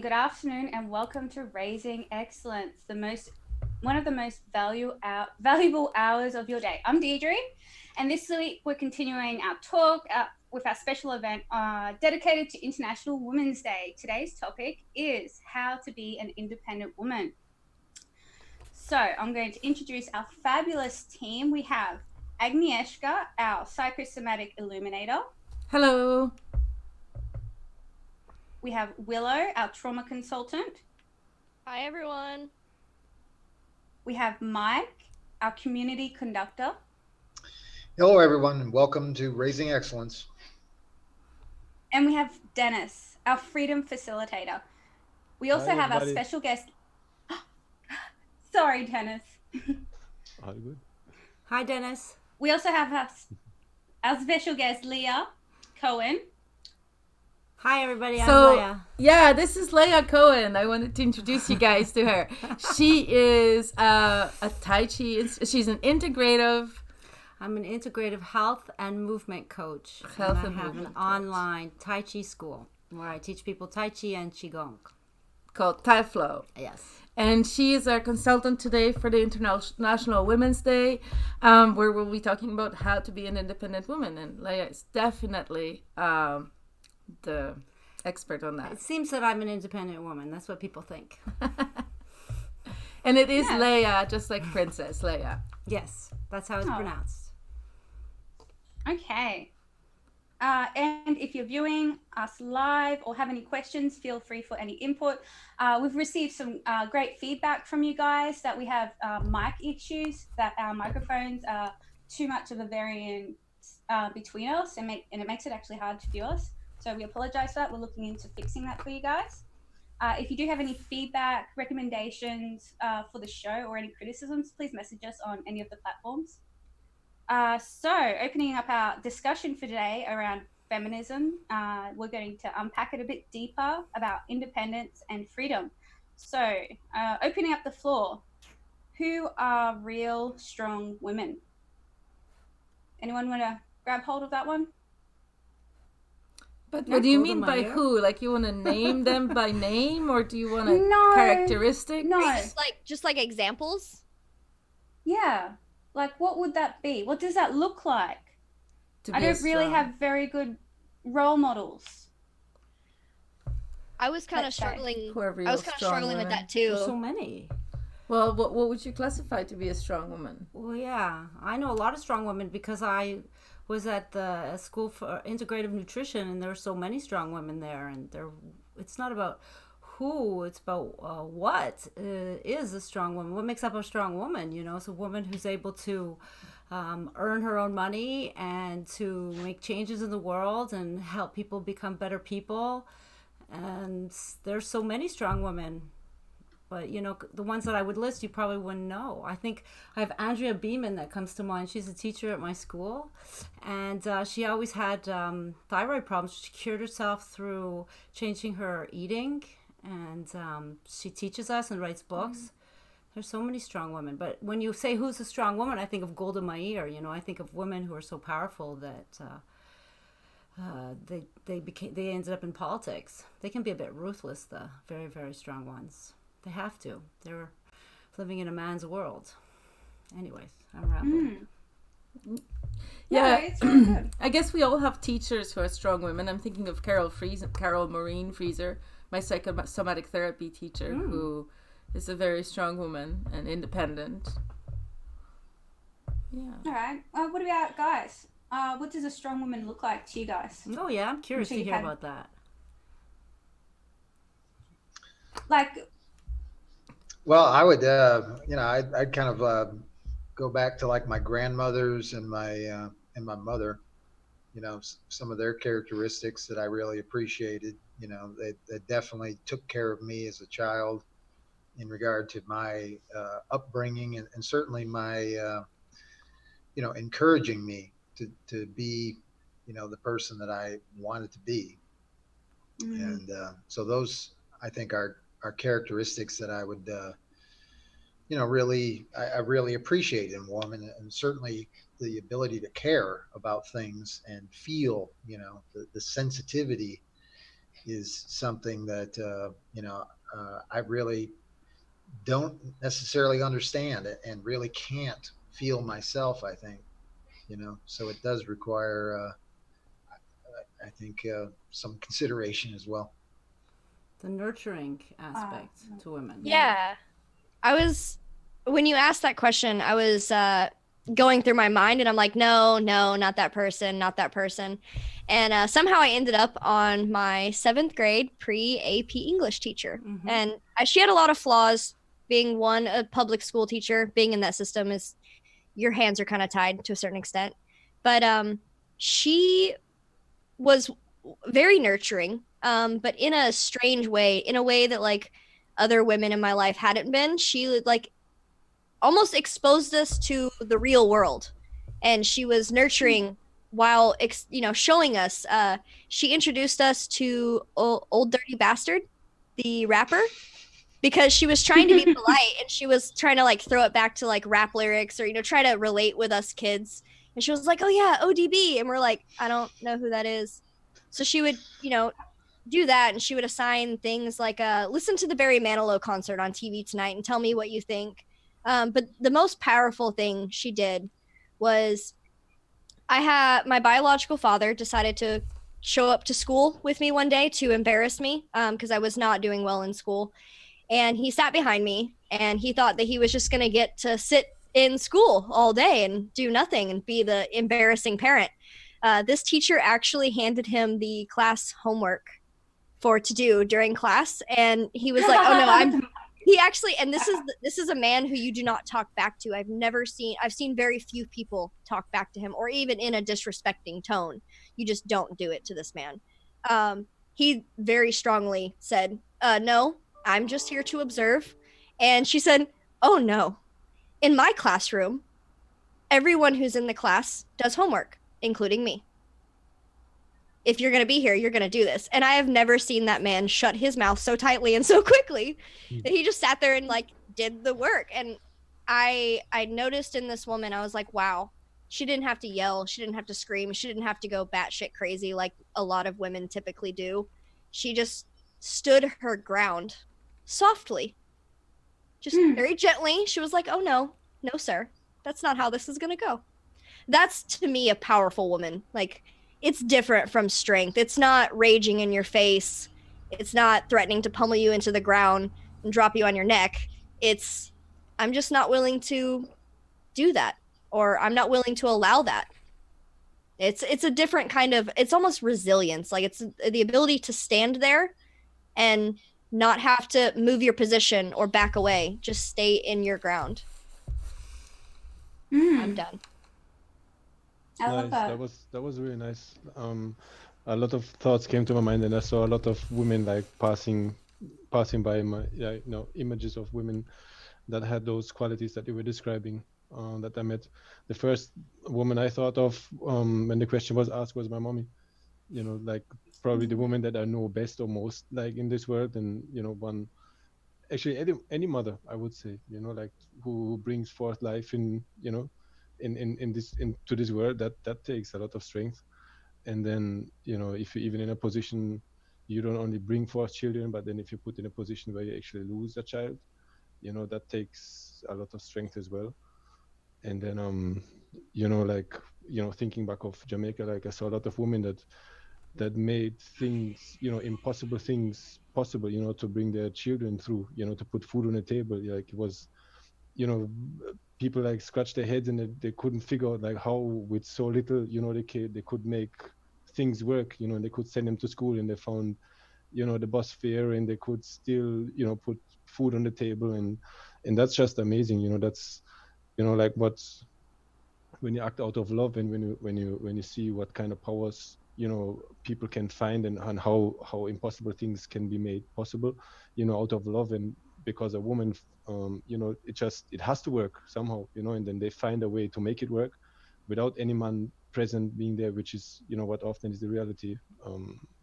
good afternoon, and welcome to Raising Excellence, one of the most valuable hours of your day. I'm Deirdre, and this week we're continuing our talk with our special event dedicated to International Women's Day. Today's topic is how to be an independent woman. So I'm going to introduce our fabulous team. We have Agnieszka, our psychosomatic illuminator. Hello. We have Willow, our trauma consultant. Hi, everyone. We have Mike, our community conductor. Hello, everyone, and welcome to Raising Excellence. And we have Dennis, our freedom facilitator. We also have our special guest. Sorry, Dennis. All good. Hi, Dennis. We also have our special guest, Leia Cohen. Hi, everybody. I'm Leia. Yeah, this is Leia Cohen. I wanted to introduce you guys to her. She is a Tai Chi. She's an integrative. I'm an integrative health and movement coach. I have an online Tai Chi school where I teach people Tai Chi and Qigong. Called Tai Flow. Yes. And she is our consultant today for the International Women's Day, where we'll be talking about how to be an independent woman. And Leia is definitely the expert on that. It seems that I'm an independent woman. That's what people think. And it is Leia, just like Princess Leia. Yes, that's how it's pronounced. Okay. And if you're viewing us live or have any questions, feel free for any input. We've received some great feedback from you guys that we have mic issues, that our microphones are too much of a variance between us, and it makes it actually hard to view us. So we apologize for that. We're looking into fixing that for you guys. If you do have any feedback, recommendations for the show, or any criticisms, please message us on any of the platforms. So opening up our discussion for today around feminism, we're going to unpack it a bit deeper about independence and freedom. So opening up the floor, who are real strong women? Anyone want to grab hold of that one? But what do you mean by who? Like, you want to name them by name, or do you want characteristics? No, just like examples. Yeah. Like, what would that be? What does that look like? I don't really have very good role models. I was kind of struggling. I was kind of struggling with that too. There's so many. Well, what would you classify to be a strong woman? Well, yeah, I know a lot of strong women because I was at the school for integrative nutrition, and there were so many strong women there. And it's not about who, it's about what is a strong woman. What makes up a strong woman? You know, it's a woman who's able to earn her own money and to make changes in the world and help people become better people. And there's so many strong women. But, you know, the ones that I would list, you probably wouldn't know. I think I have Andrea Beeman that comes to mind. She's a teacher at my school. And she always had thyroid problems. She cured herself through changing her eating. And she teaches us and writes books. There's so many strong women. But when you say who's a strong woman, I think of Golda Meir. You know, I think of women who are so powerful that they ended up in politics. They can be a bit ruthless, the very, very strong ones. They have to. They're living in a man's world. Anyways, I'm rambling. Yeah, it's really good. I guess we all have teachers who are strong women. I'm thinking of Carol Maureen Frieser, my psychosomatic therapy teacher, who is a very strong woman and independent. Yeah. All right. What about guys? What does a strong woman look like to you guys? Oh, yeah, I'm curious to hear about that. Like... Well, I would, I'd kind of go back to like my grandmothers and my mother. You know, some of their characteristics that I really appreciated. You know, they definitely took care of me as a child in regard to my upbringing, and certainly my, encouraging me to be, the person that I wanted to be. And so those, I think, are characteristics that I would, I really appreciate in a woman, and certainly the ability to care about things and feel, the sensitivity, is something that I really don't necessarily understand it and really can't feel myself. I think so it does require I think some consideration as well. The nurturing aspect to women. Yeah. When you asked that question, I was going through my mind and I'm like, no, not that person, not that person. And somehow I ended up on my 7th grade pre-AP English teacher. Mm-hmm. And she had a lot of flaws. Being a public school teacher, being in that system is your hands are kind of tied to a certain extent. But she was very nurturing, but in a strange way, in a way that like other women in my life hadn't been. She like almost exposed us to the real world, and she was nurturing while showing us. She introduced us to Old Dirty Bastard, the rapper, because she was trying to be polite and she was trying to like throw it back to like rap lyrics or try to relate with us kids. And she was like, "Oh yeah, ODB," and we're like, "I don't know who that is." So she would do that, and she would assign things like listen to the Barry Manilow concert on TV tonight and tell me what you think. But the most powerful thing she did was my biological father decided to show up to school with me one day to embarrass me because I was not doing well in school. And he sat behind me, and he thought that he was just going to get to sit in school all day and do nothing and be the embarrassing parent. This teacher actually handed him the class homework to do during class, and he was like, "Oh no, he actually." And this is a man who you do not talk back to. I've seen very few people talk back to him, or even in a disrespecting tone. You just don't do it to this man. He very strongly said, "No, I'm just here to observe." And she said, "Oh no, in my classroom, everyone who's in the class does homework, including me. If you're going to be here, you're going to do this." And I have never seen that man shut his mouth so tightly and so quickly that he just sat there and like did the work. And I noticed in this woman, I was like, wow, she didn't have to yell. She didn't have to scream. She didn't have to go batshit crazy like a lot of women typically do. She just stood her ground softly, just very gently. She was like, "Oh no, sir, that's not how this is going to go." That's to me a powerful woman. Like, it's different from strength. It's not raging in your face. It's not threatening to pummel you into the ground and drop you on your neck. It's, I'm just not willing to do that, or I'm not willing to allow that. It's a different kind of, it's almost resilience. Like, it's the ability to stand there and not have to move your position or back away. Just stay in your ground. I'm done. I love that. That was really nice. A lot of thoughts came to my mind, and I saw a lot of women like passing by my images of women that had those qualities that you were describing. That I met. The first woman I thought of when the question was asked was my mommy. Like probably the woman that I know best or most like in this world, and one actually any mother I would say, like who brings forth life in into this world, that takes a lot of strength. And then if you're even in a position, you don't only bring forth children, but then if you put in a position where you actually lose a child, that takes a lot of strength as well. And then thinking back of Jamaica, like I saw a lot of women that made things, impossible things possible, to bring their children through, to put food on the table. Like it was, people like scratched their heads and they couldn't figure out like how with so little, they could make things work, and they could send them to school, and they found, the bus fare, and they could still, put food on the table. And that's just amazing. That's, like what's, when you act out of love, and when you see what kind of powers people can find, and how impossible things can be made possible out of love. And because a woman it has to work somehow, and then they find a way to make it work without any man present being there, which is what often is the reality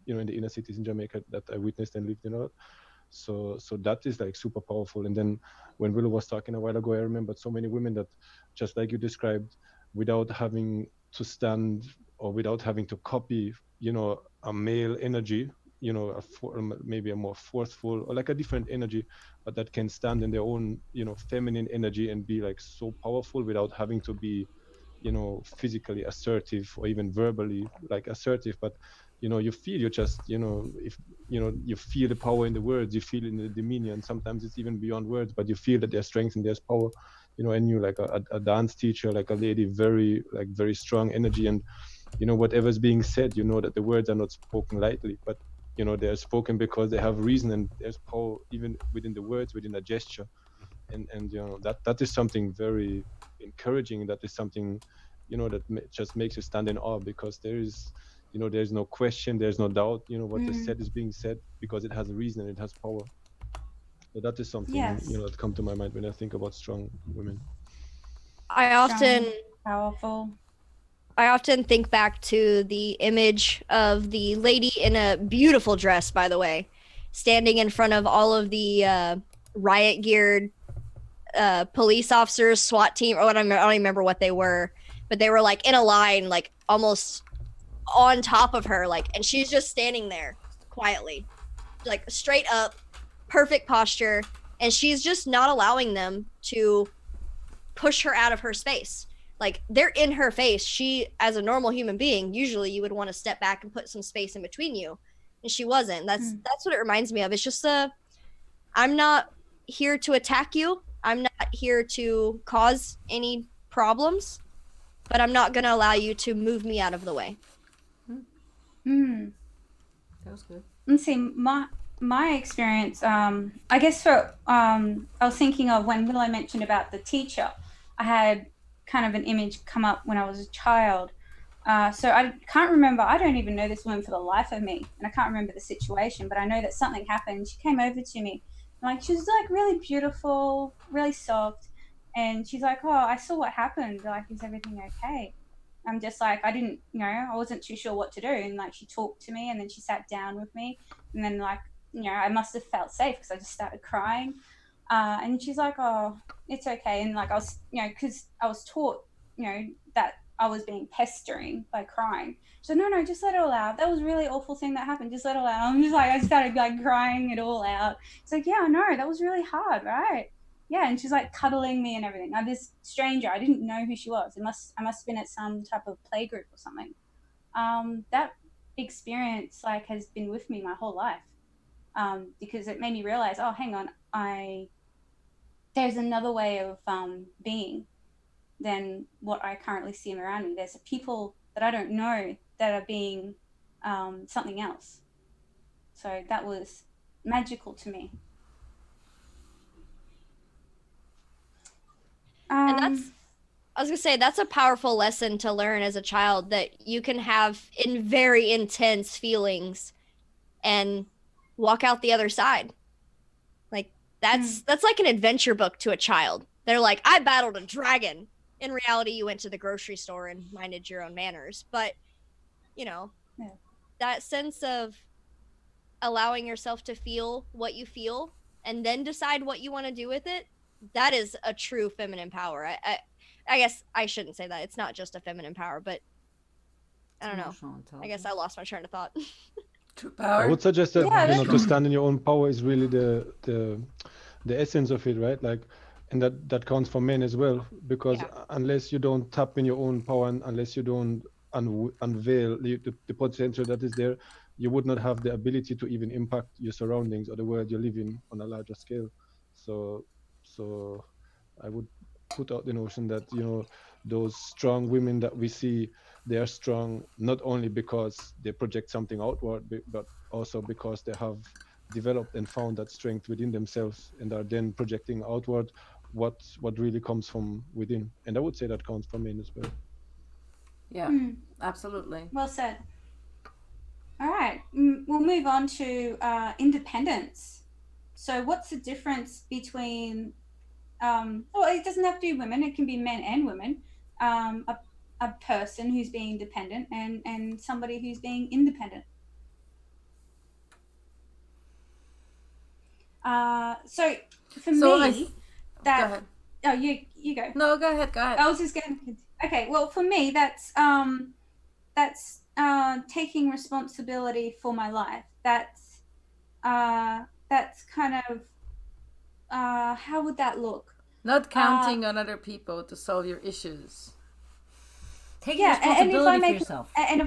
in the inner cities in Jamaica that I witnessed and lived in a lot. So that is like super powerful. And then when Willow was talking a while ago, I remembered so many women that, just like you described, without having to stand or without having to copy, a male energy, maybe a more forceful or like a different energy, but that can stand in their own feminine energy and be like so powerful without having to be physically assertive or even verbally like assertive. But you feel, you just if you feel the power in the words, you feel in the demeanor, and sometimes it's even beyond words, but you feel that there's strength and there's power. And you like a dance teacher, like a lady, very strong energy, and whatever's being said, that the words are not spoken lightly, but they're spoken because they have reason, and there's power even within the words, within a gesture. And that is something very encouraging. That is something that just makes you stand in awe, because there's no question, there's no doubt, what is said is being said because it has a reason and it has power. So that is something Yes. that come to my mind when I think about strong women. Powerful. I often think back to the image of the lady in a beautiful dress, by the way, standing in front of all of the riot geared police officers, SWAT team, or I don't even remember what they were, but they were like in a line, like almost on top of her, like, and she's just standing there quietly, like straight up, perfect posture, and she's just not allowing them to push her out of her space. Like, they're in her face. She, as a normal human being, usually you would want to step back and put some space in between you, and she wasn't. That's what it reminds me of. It's just I'm not here to attack you. I'm not here to cause any problems, but I'm not going to allow you to move me out of the way. That was good. Let's see, my experience, I guess I was thinking of when Willow mentioned about the teacher. I had kind of an image come up when I was a child. So I can't remember, I don't even know this woman for the life of me, and I can't remember the situation, but I know that something happened. She came over to me, and like, she was like really beautiful, really soft, and she's like, oh, I saw what happened, like, is everything okay? I'm just like, I wasn't too sure what to do, and like, she talked to me, and then she sat down with me, and then like, I must have felt safe because I just started crying, and she's like, oh, it's okay. And like, I was, because I was taught, that I was being pestering by crying. So no, just let it all out. That was a really awful thing that happened. Just let it all out. I'm just like, I started like crying it all out. It's like, yeah, no, that was really hard, right? Yeah, and she's like cuddling me and everything. Now this stranger, I didn't know who she was. I must have been at some type of play group or something. That experience like has been with me my whole life, because it made me realize, oh, hang on, there's another way of being than what I currently see around me. There's people that I don't know that are being something else. So that was magical to me. And I was gonna say, that's a powerful lesson to learn as a child, that you can have in very intense feelings and walk out the other side. Like, that's like an adventure book to a child. They're like, I battled a dragon. In reality, you went to the grocery store and minded your own manners. But, that sense of allowing yourself to feel what you feel and then decide what you want to do with it, that is a true feminine power. I guess I shouldn't say that. It's not just a feminine power, but I don't know. I guess I lost my train of thought. True power. I would suggest that to stand in your own power is really the essence of it, right? Like, and that counts for men as well, because unless you don't tap in your own power, and unless you don't unveil the potential that is there, you would not have the ability to even impact your surroundings or the world you live in on a larger scale. So I would put out the notion that those strong women that we see, they are strong not only because they project something outward, but also because they have developed and found that strength within themselves and are then projecting outward what really comes from within. And I would say that counts for men as well. Yeah, absolutely. Well said. All right, we'll move on to independence. So what's the difference between, it doesn't have to be women, it can be men and women, a person who's being dependent and somebody who's being independent? So for me, go ahead. Oh, you go. No, go ahead. I was just going to. Okay, well, for me, that's taking responsibility for my life. That's kind of how would that look? Not counting on other people to solve your issues. Taking responsibility for yourself. And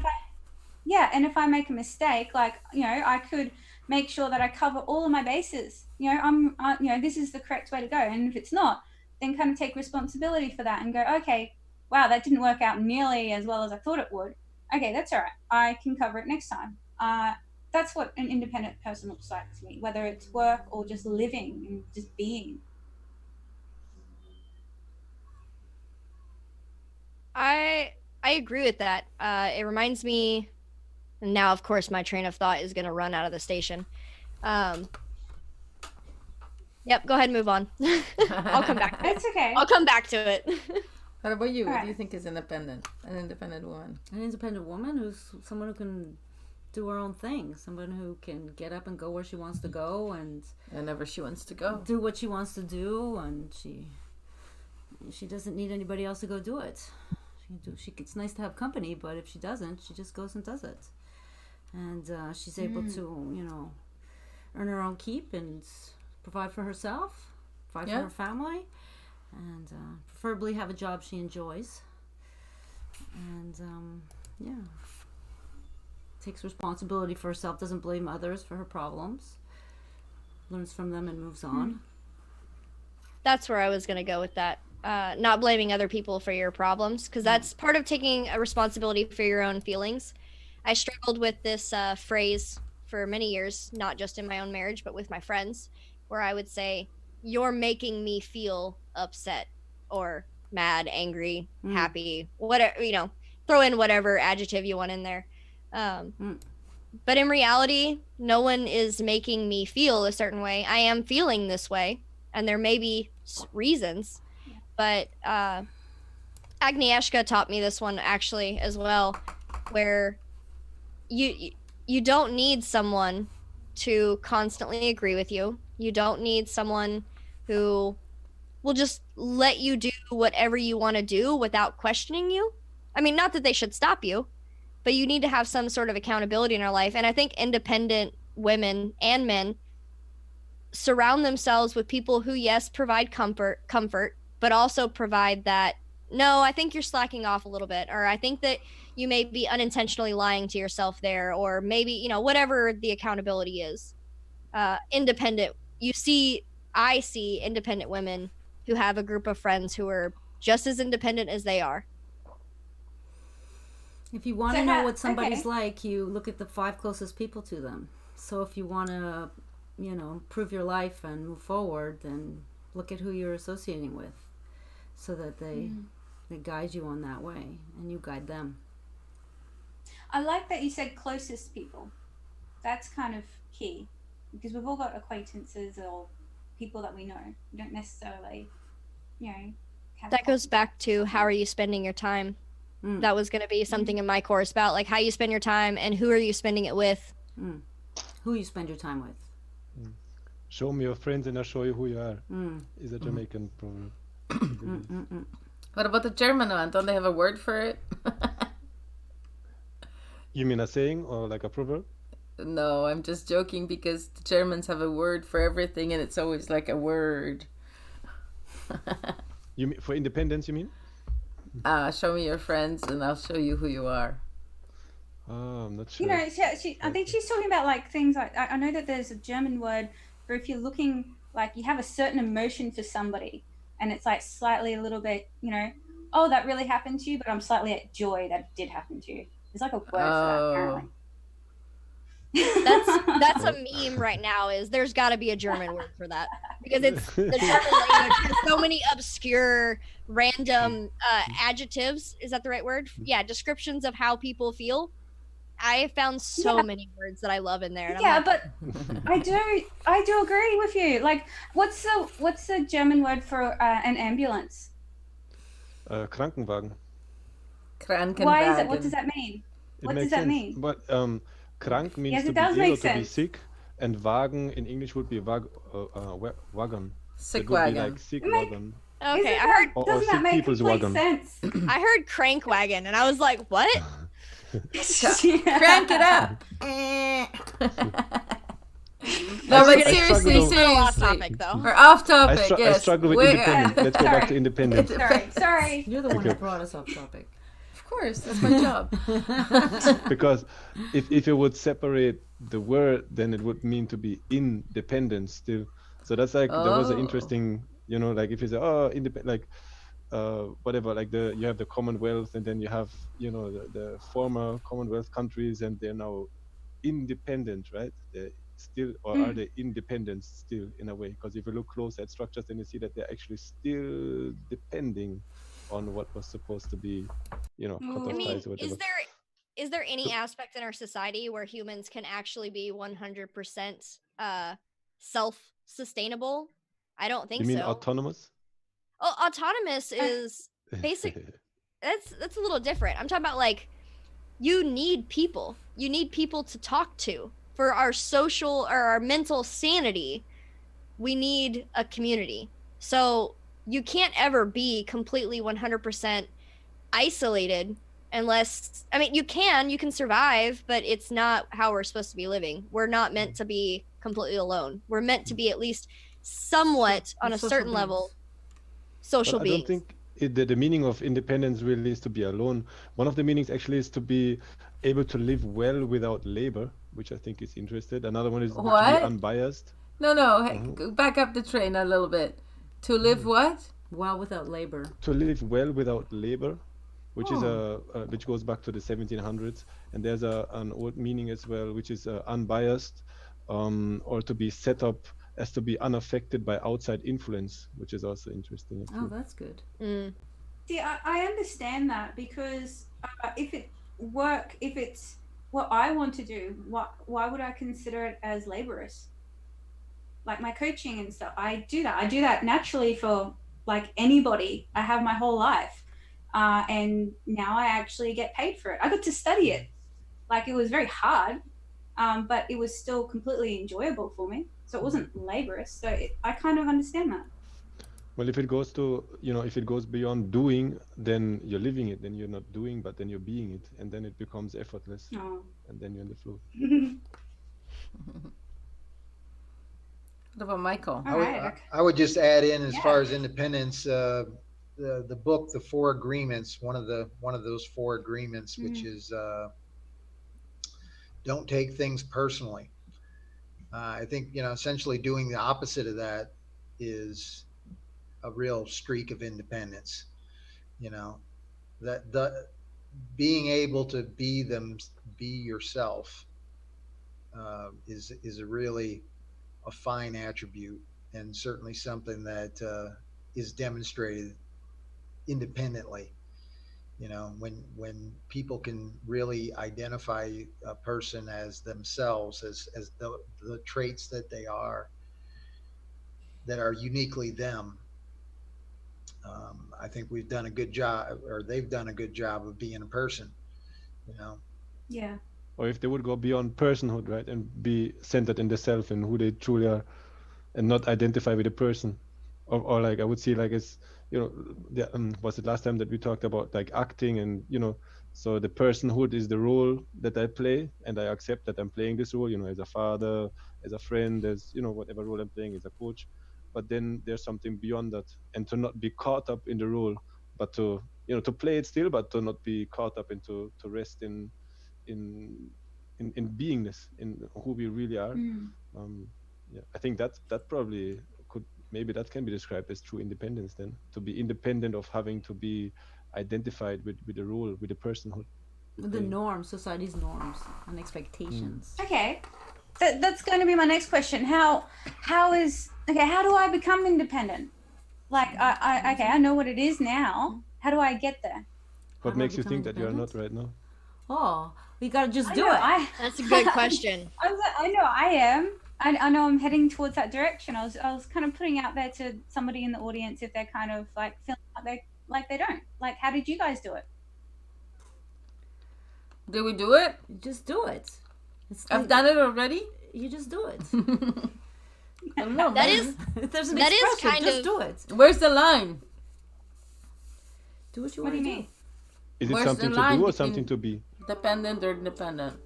if I make a mistake, like, you know, I could make sure that I cover all of my bases. You know, this is the correct way to go. And if it's not, then kind of take responsibility for that and go, okay, wow, that didn't work out nearly as well as I thought it would. Okay, that's all right. I can cover it next time. That's what an independent person looks like to me, whether it's work or just living and just being. I agree with that. It reminds me, now of course my train of thought is going to run out of the station. Yep, go ahead and move on. I'll come back. It's okay. I'll come back to it. What about you? All What right. do you think is independent? An independent woman? An independent woman who's someone who can do her own thing. Someone who can get up and go where she wants to go and Whenever she wants to go. do what she wants to do, and she doesn't need anybody else to go do it. It's nice to have company, but if she doesn't, she just goes and does it. And she's able to, you know, earn her own keep and provide for herself, provide for her family, and preferably have a job she enjoys. And takes responsibility for herself, doesn't blame others for her problems, learns from them and moves on. That's where I was going to go with that. Not blaming other people for your problems, because that's part of taking a responsibility for your own feelings. I struggled with this phrase for many years, not just in my own marriage, but with my friends, where I would say, you're making me feel upset or mad, angry, happy, whatever, you know, throw in whatever adjective you want in there. But in reality, no one is making me feel a certain way. I am feeling this way, and there may be reasons, but Agnieszka taught me this one actually as well, where you don't need someone to constantly agree with you. You don't need someone who will just let you do whatever you want to do without questioning you. I mean, not that they should stop you, but you need to have some sort of accountability in our life. And I think independent women and men surround themselves with people who, yes, provide comfort, but also provide that, no, I think you're slacking off a little bit, or I think that you may be unintentionally lying to yourself there, or maybe, you know, whatever the accountability is. Independent, I see independent women who have a group of friends who are just as independent as they are. If you want to know what somebody's like, you look at the 5 closest people to them. So if you want to, you know, improve your life and move forward, then look at who you're associating with, so that they guide you on that way, and you guide them. I like that you said closest people. That's kind of key, because we've all got acquaintances or people that we know. We don't necessarily, you know. That goes back to how are you spending your time? That was going to be something in my course about, like, how you spend your time and who are you spending it with. Who you spend your time with. Show me your friends and I'll show you who you are. Is a Jamaican proverb. What about the German one? Don't they have a word for it? You mean a saying or like a proverb? No, I'm just joking, because the Germans have a word for everything, and it's always like a word. You mean for independence, you mean? Show me your friends and I'll show you who you are. Oh, I'm not sure. You know, I think she's talking about like things like, I know that there's a German word for if you're looking, like you have a certain emotion for somebody and it's like slightly a little bit, you know, oh, that really happened to you, but I'm slightly at joy that it did happen to you. There's like a word for that, apparently. That's a meme right now, is there's got to be a German word for that, because it's the German language has so many obscure random adjectives. Is that the right word? Yeah, descriptions of how people feel. I have found so many words that I love in there. And yeah, but I do agree with you. Like, what's the German word for an ambulance? Krankenwagen. Krankenwagen. Why is it? What does that mean? What does that mean? But krank means Yes, to it be does ill or make to be sense. sick, and wagen in English would be wagon. Sick It would be wagon. like sick wagon. okay, Or Doesn't sick that make people's complete wagon. sense? I heard crank wagon, and I was like, what? Crank it up. No, but seriously, off seriously. topic though. Or off topic, I yes. struggle with independence. Let's go back to independence. Sorry. You're the one that brought us off topic. Of course, that's my job. Because if you would separate the word, then it would mean to be independent still. So that's like there was an interesting, like if you say independent, like whatever, like you have the Commonwealth, and then you have the former Commonwealth countries, and they're now independent, right? They're still, or are they independent still in a way? Because if you look close at structures, then you see that they're actually still depending on what was supposed to be, cut off ties or whatever. Is there any aspect in our society where humans can actually be 100% self-sustainable? I don't think so. You mean autonomous? Oh, autonomous is basic. That's a little different. I'm talking about like you need people. You need people to talk to for our social or our mental sanity. We need a community. So you can't ever be completely 100% isolated unless, you can survive, but it's not how we're supposed to be living. We're not meant to be completely alone. We're meant to be at least somewhat on a certain level social beings. I don't think the meaning of independence really is to be alone. One of the meanings actually is to be able to live well without labor, which I think is interesting. Another one is to be unbiased. No, hey, back up the train a little bit. To live what? Well, without labor. To live well without labor, which is which goes back to the 1700s, and there's an old meaning as well, which is unbiased, or to be set up as to be unaffected by outside influence, which is also interesting. Oh, that's good. See, I understand that, because if it's what I want to do, why would I consider it as laborious? Like my coaching and stuff, I do that naturally for like anybody. I have my whole life, and now I actually get paid for it. I got to study it. Like, it was very hard, but it was still completely enjoyable for me. So it wasn't laborious. So I kind of understand that. Well, if it goes to, if it goes beyond doing, then you're living it. Then you're not doing, but then you're being it, and then it becomes effortless, and then you're in the flow. What about Michael? I would just add in, as far as independence, the book, The Four Agreements, one of those four agreements, which is don't take things personally. I think, essentially doing the opposite of that is a real streak of independence. That being able to be yourself is a really a fine attribute, and certainly something that is demonstrated independently. When people can really identify a person as themselves, as the traits that they are, that are uniquely them. I think we've done a good job, or they've done a good job of being a person, Yeah. Or if they would go beyond personhood, right, and be centered in the self and who they truly are, and not identify with a person, or like I would see, like, it's was it last time that we talked about like acting, and so the personhood is the role that I play, and I accept that I'm playing this role, as a father, as a friend, as whatever role I'm playing, as a coach. But then there's something beyond that, and to not be caught up in the role, but to to play it still, but to not be caught up into to rest in beingness, in who we really are. I think that probably maybe that can be described as true independence, then, to be independent of having to be identified with the role, with the personhood, with the norms, society's norms and expectations. Okay, that's going to be my next question. How do I become independent? Like, I know what it is now. How do I get there? What makes you think that you are not right now? Oh, we gotta just do it. That's a good question. I know I am. I know I'm heading towards that direction. I was kind of putting out there to somebody in the audience, if they're kind of like feeling like they don't. Like, how did you guys do it? Do we do it? Just do it. I've done it already. You just do it. I don't know. That is There's an that is expression. kind Just of do it. Where's the line? Do what you What want do to you do. mean? Is it Where's something the to line do or between- something to be? Dependent or independent?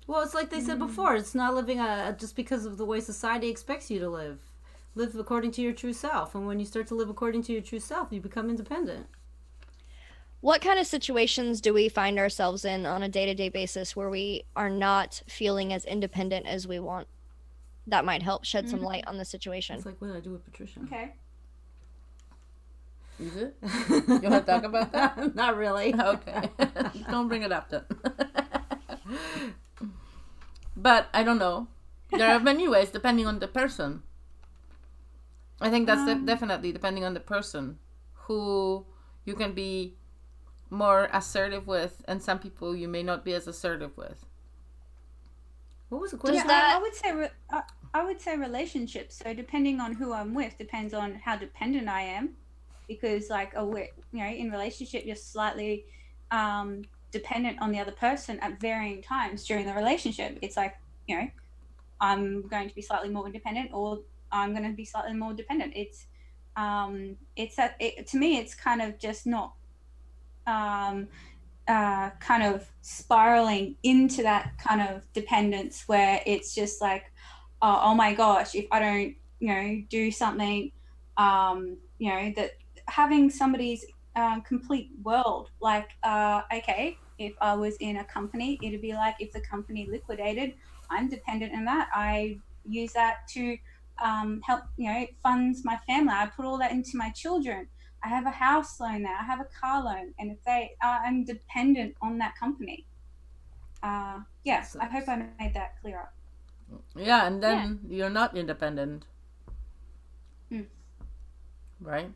Well, it's like they said before. It's not living just because of the way society expects you to live. Live according to your true self. And when you start to live according to your true self, you become independent. What kind of situations do we find ourselves in on a day-to-day basis where we are not feeling as independent as we want? That might help shed some light on the situation. It's like what I do with Patricia. Okay. Is it? You want to talk about that? Not really. Okay. Don't bring it up then. But I don't know. There are many ways depending on the person. I think that's definitely depending on the person who you can be more assertive with, and some people you may not be as assertive with. What was the question? Yeah, I would say relationships. So depending on who I'm with depends on how dependent I am, because like in relationship you're slightly dependent on the other person at varying times during the relationship. It's like, I'm going to be slightly more independent, or I'm going to be slightly more dependent. To me it's kind of just not kind of spiraling into that kind of dependence where it's just like, oh my gosh, if I don't, do something, that having somebody's complete world, like, okay, if I was in a company, it'd be like if the company liquidated, I'm dependent on that. I use that to help, it funds my family. I put all that into my children. I have a house loan there. I have a car loan, and if I'm dependent on that company. I hope I made that clearer. Yeah, and then you're not independent, right?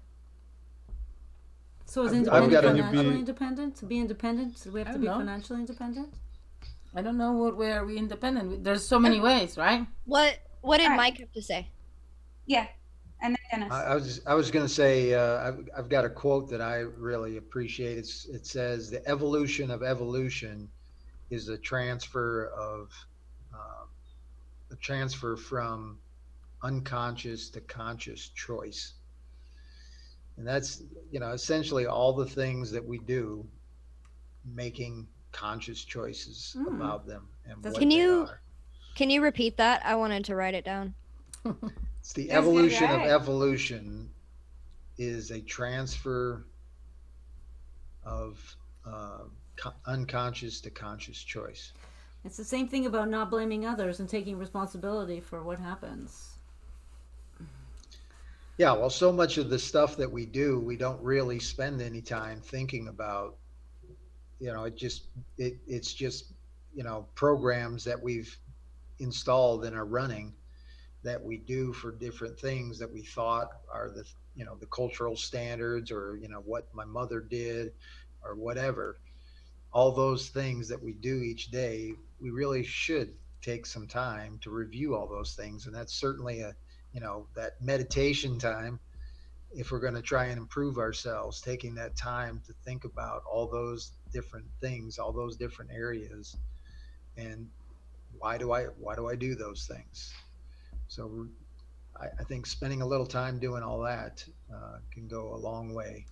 So is I've independent got a- financially independent? To be independent, do we have to be financially independent? I don't know what way are we independent. There's so many ways, right? What did Mike have to say? Yeah, and then Dennis. I was going to say, I've got a quote that I really appreciate. It says, "The evolution of evolution is a transfer from unconscious to conscious choice." And that's, essentially all the things that we do, making conscious choices about them and what Can they you are. Can you repeat that? I wanted to write it down. It's the That's evolution of right. evolution is a transfer of unconscious to conscious choice. It's the same thing about not blaming others and taking responsibility for what happens. Yeah, well, so much of the stuff that we do, we don't really spend any time thinking about. It's just programs that we've installed and are running that we do for different things that we thought are the cultural standards, or what my mother did or whatever. All those things that we do each day, we really should take some time to review all those things. And that's certainly that meditation time. If we're going to try and improve ourselves, taking that time to think about all those different things, all those different areas, and why do I do those things? So I think spending a little time doing all that can go a long way.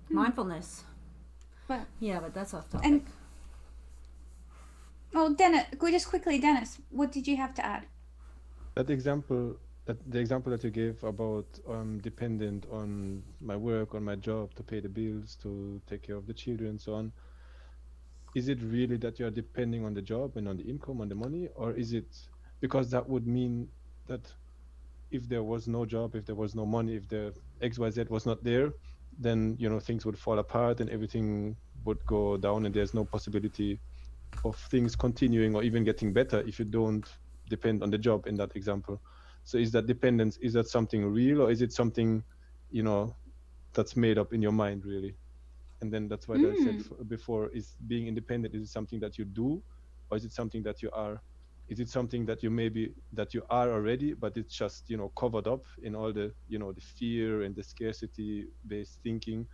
Mindfulness. Well, Yeah, but that's off topic. and Dennis, just quickly, Dennis, what did you have to add? The example that you gave about dependent on my work, on my job to pay the bills, to take care of the children, and so on. Is it really that you're depending on the job and on the income, on the money, or is it because that would mean that if there was no job, if there was no money, if the XYZ was not there, then things would fall apart and everything would go down, and there's no possibility of things continuing or even getting better if you don't depend on the job in that example. So is that dependence, is that something real, or is it something that's made up in your mind, really? And then that's why I said before, is being independent, is it something that you do, or is it something that you are? Is it something that you are already, but it's just covered up in all the the fear and the scarcity based thinking,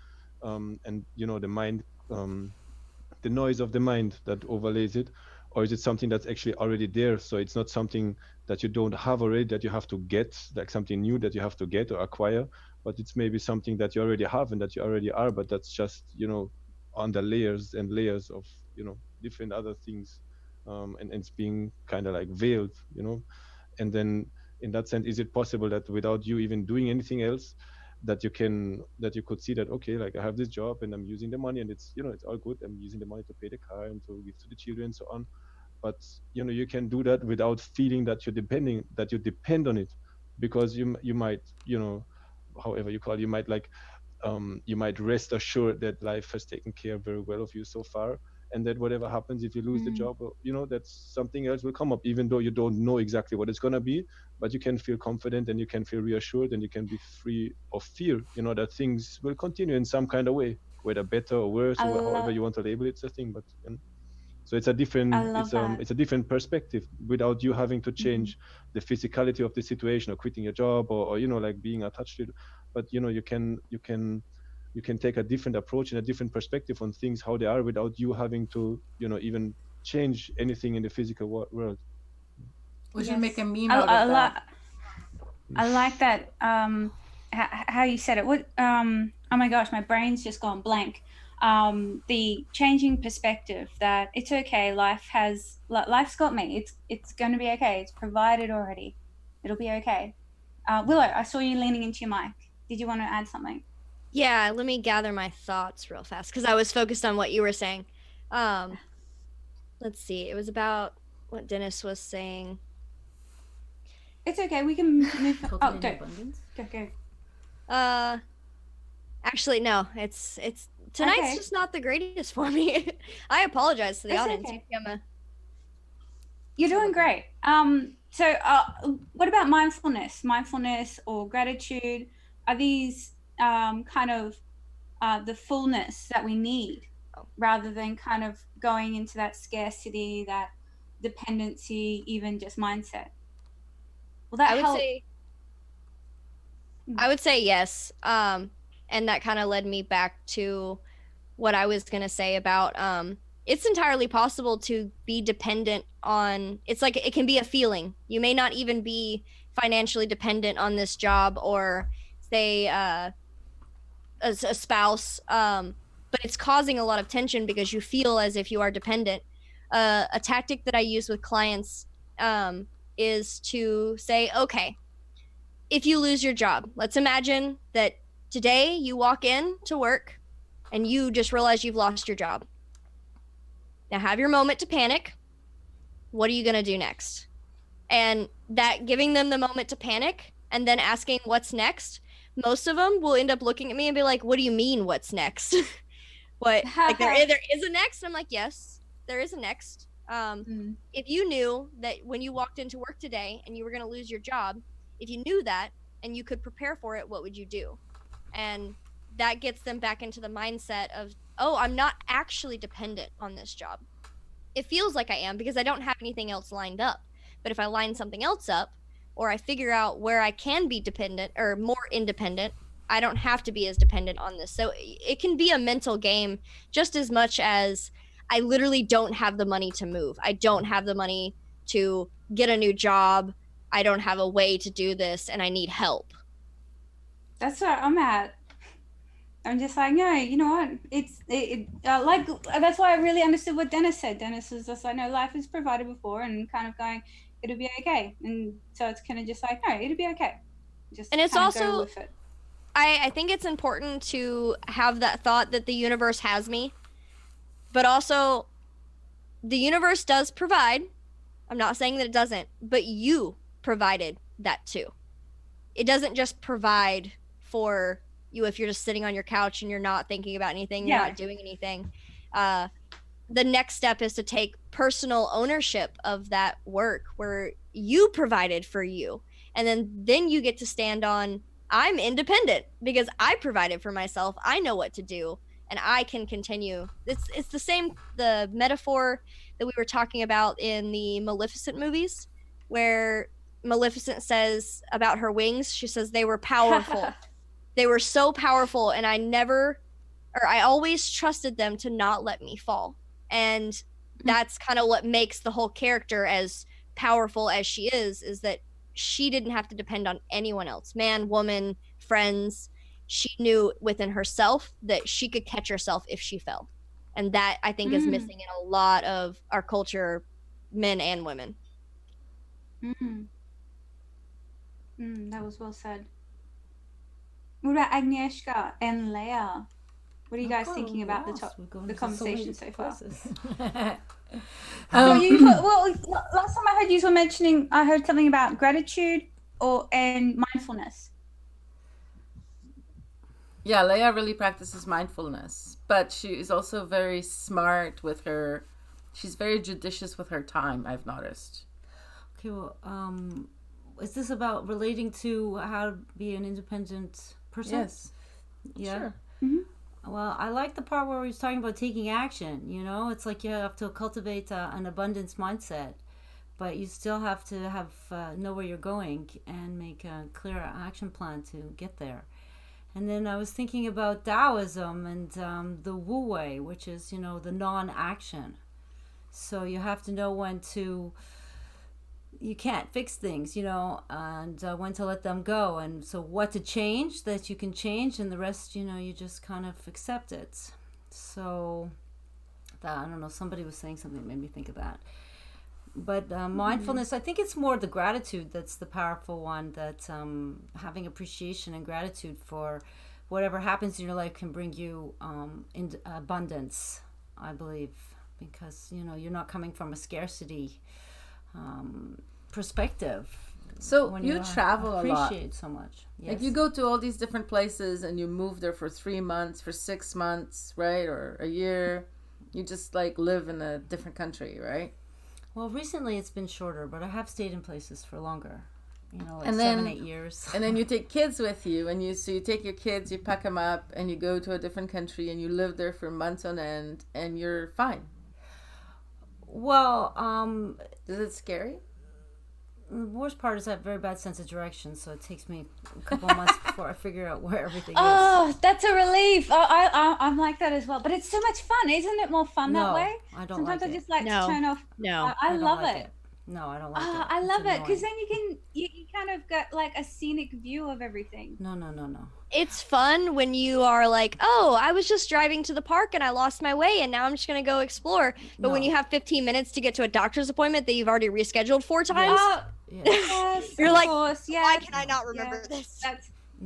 and the mind, the noise of the mind that overlays it? Or is it something that's actually already there? So it's not something that you don't have already, that you have to get, like something new that you have to get or acquire, but it's maybe something that you already have and that you already are, but that's just under layers and layers of, different other things, and it's being kind of like veiled, and then in that sense, is it possible that without you even doing anything else, that you could see that, okay, like I have this job and I'm using the money and it's, it's all good, I'm using the money to pay the car and to give to the children and so on, but you can do that without feeling that you depend on it, because you might, however you call it, you might like, you might rest assured that life has taken care very well of you so far, and that whatever happens, if you lose the job, that something else will come up, even though you don't know exactly what it's going to be, but you can feel confident and you can feel reassured and you can be free of fear, that things will continue in some kind of way, whether better or worse, or however you want to label it, it's a thing. But so it's a different, it's a different perspective, without you having to change the physicality of the situation or quitting your job or like being attached to it. But you can take a different approach and a different perspective on things, how they are, without you having to even change anything in the physical world. We should make a meme out of that. I like that. How you said it. What? Oh my gosh, my brain's just gone blank. The changing perspective that it's okay. Life's got me. It's going to be okay. It's provided already. It'll be okay. Willow, I saw you leaning into your mic. Did you want to add something? Yeah, let me gather my thoughts real fast because I was focused on what you were saying. Let's see. It was about what Dennis was saying. It's okay. We can move. Oh, go. Go. Actually, no. It's tonight's Okay. just not the greatest for me. I apologize to the That's audience. okay. Maybe You're doing great. So what about mindfulness or gratitude? Are these kind of the fullness that we need, rather than kind of going into that scarcity, that dependency, even just mindset? Will that help? I would say yes. And that kind of led me back to what I was going to say about it's entirely possible to be dependent on, it's like it can be a feeling. You may not even be financially dependent on this job or say a spouse, but it's causing a lot of tension because you feel as if you are dependent. A tactic that I use with clients is to say, okay, if you lose your job, let's imagine that today you walk in to work and you just realize you've lost your job. Now have your moment to panic. What are you going to do next? And that giving them the moment to panic and then asking what's next, most of them will end up looking at me and be like, what do you mean what's next? What, like there is a next? I'm like, yes, there is a next. If you knew that when you walked into work today and you were going to lose your job, if you knew that and you could prepare for it, what would you do? And that gets them back into the mindset of, oh, I'm not actually dependent on this job. It feels like I am because I don't have anything else lined up. But if I line something else up, or I figure out where I can be dependent or more independent, I don't have to be as dependent on this. So it can be a mental game just as much as I literally don't have the money to move. I don't have the money to get a new job. I don't have a way to do this and I need help. That's where I'm at. I'm just like, no, you know what? Like, that's why I really understood what Dennis said. Dennis was just like, no, life is provided before, and kind of going, it'll be okay. And so it's kind of just like, no, it'll be okay. Just and it's also, go with it. I think it's important to have that thought that the universe has me, but also the universe does provide. I'm not saying that it doesn't, but you provided that too. It doesn't just provide for you if you're just sitting on your couch and you're not thinking about anything, you're not doing anything. The next step is to take personal ownership of that work where you provided for you. And then you get to stand on, I'm independent because I provided for myself. I know what to do and I can continue. It's the same, the metaphor that we were talking about in the Maleficent movies, where Maleficent says about her wings, she says they were powerful. They were so powerful, and I always trusted them to not let me fall. And that's kind of what makes the whole character as powerful as she is that she didn't have to depend on anyone else, man, woman, friends. She knew within herself that she could catch herself if she fell. And that I think is missing in a lot of our culture, men and women. That was well said. What about Agnieszka and Leia? What are you guys thinking about the conversation so far? Well, last time I heard you were mentioning, I heard something about gratitude and mindfulness. Yeah, Leia really practices mindfulness, but she is also very smart with her. She's very judicious with her time, I've noticed. Okay, well, is this about relating to how to be an independent person? Yes. Yeah. Sure. Well, I like the part where we was talking about taking action. You know, it's like you have to cultivate an abundance mindset, but you still have to have know where you're going and make a clear action plan to get there. And then I was thinking about Taoism and the Wu Wei, which is, you know, the non-action. So you have to know when to, you can't fix things, you know, and when to let them go. And so what to change that you can change, and the rest, you know, you just kind of accept it. So that, I don't know, somebody was saying something that made me think of that. But mindfulness, I think it's more the gratitude that's the powerful one, that having appreciation and gratitude for whatever happens in your life can bring you in abundance, I believe, because, you know, you're not coming from a scarcity perspective. So when you travel a lot. Appreciate so much. Yes. Like you go to all these different places and you move there for 3 months, for 6 months, right? Or a year. You just like live in a different country, right? Well, recently it's been shorter, but I have stayed in places for longer. You know, like and then, 7-8 years. And then you take kids with you, and you take your kids, you pack them up, and you go to a different country, and you live there for months on end, and you're fine. Well, is it scary? The worst part is I have a very bad sense of direction, so it takes me a couple months before I figure out where everything is. Oh, that's a relief. I'm like that as well. But it's so much fun. Isn't it more fun that way? I don't Sometimes like I it. just like to turn off. No. I love it. No, I don't like it. I love it because then you kind of get like a scenic view of everything. No. It's fun when you are like, oh, I was just driving to the park and I lost my way and now I'm just going to go explore. But when you have 15 minutes to get to a doctor's appointment that you've already rescheduled 4 times, yes, you're like, course, yes, why can I not remember this?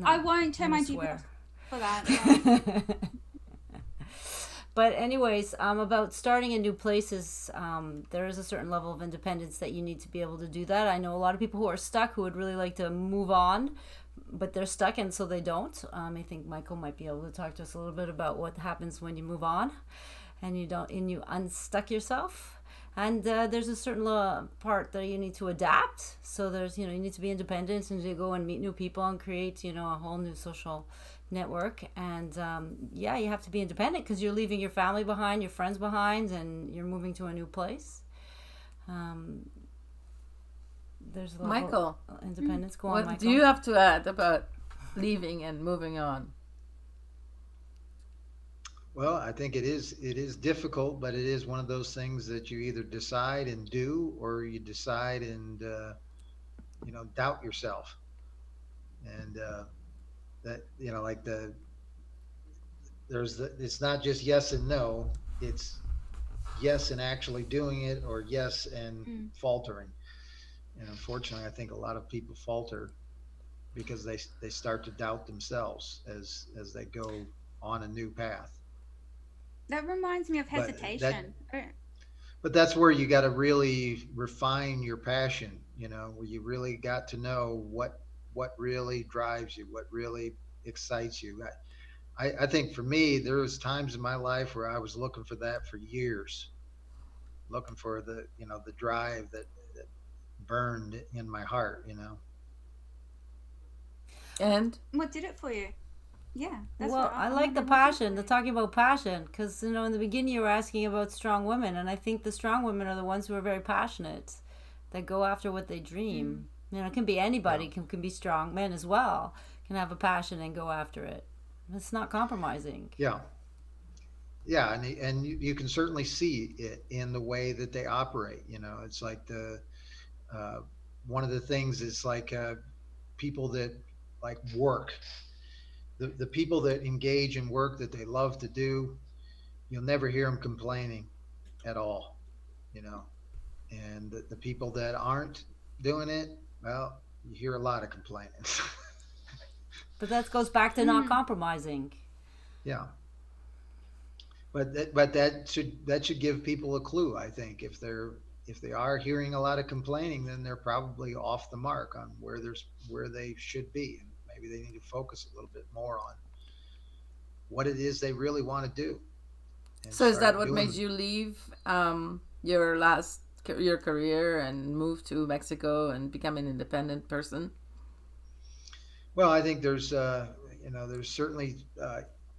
I won't turn my GPS for that. But anyways, about starting in new places, there is a certain level of independence that you need to be able to do that. I know a lot of people who are stuck who would really like to move on, but they're stuck and so they don't. I think Michael might be able to talk to us a little bit about what happens when you move on and you unstuck yourself. And there's a certain part that you need to adapt. So there's, you need to be independent and to go and meet new people and create, a whole new social network. And you have to be independent because you're leaving your family behind, your friends behind, and you're moving to a new place. There's a lot Michael, of independence. Go on, what Michael. do you have to add about leaving and moving on? Well, I think it is difficult, but it is one of those things that you either decide and do, or you decide and doubt yourself. And that like it's not just yes and no, it's yes and actually doing it, or yes and faltering. And unfortunately, I think a lot of people falter because they start to doubt themselves as they go on a new path. That reminds me of hesitation. But that's where you got to really refine your passion, where you really got to know what really drives you, what really excites you. I think for me, there was times in my life where I was looking for that for years, looking for the drive that burned in my heart, And what did it for you? Yeah. Well, I like the passion, the talking about passion, because, in the beginning you were asking about strong women, and I think the strong women are the ones who are very passionate, that go after what they dream. It can be anybody, can be strong men as well, can have a passion and go after it. It's not compromising. Yeah, and you can certainly see it in the way that they operate. It's like one of the things is like people that like work. The people that engage in work that they love to do, you'll never hear them complaining at all, you know. And the people that aren't doing it, well, you hear a lot of complaining. But that goes back to not compromising. Yeah. But that should give people a clue, I think. If they are hearing a lot of complaining, then they're probably off the mark on where they should be, and maybe they need to focus a little bit more on what it is they really want to do. And So is that start what made doing. you leave your career and move to Mexico and become an independent person? Well, I think there's certainly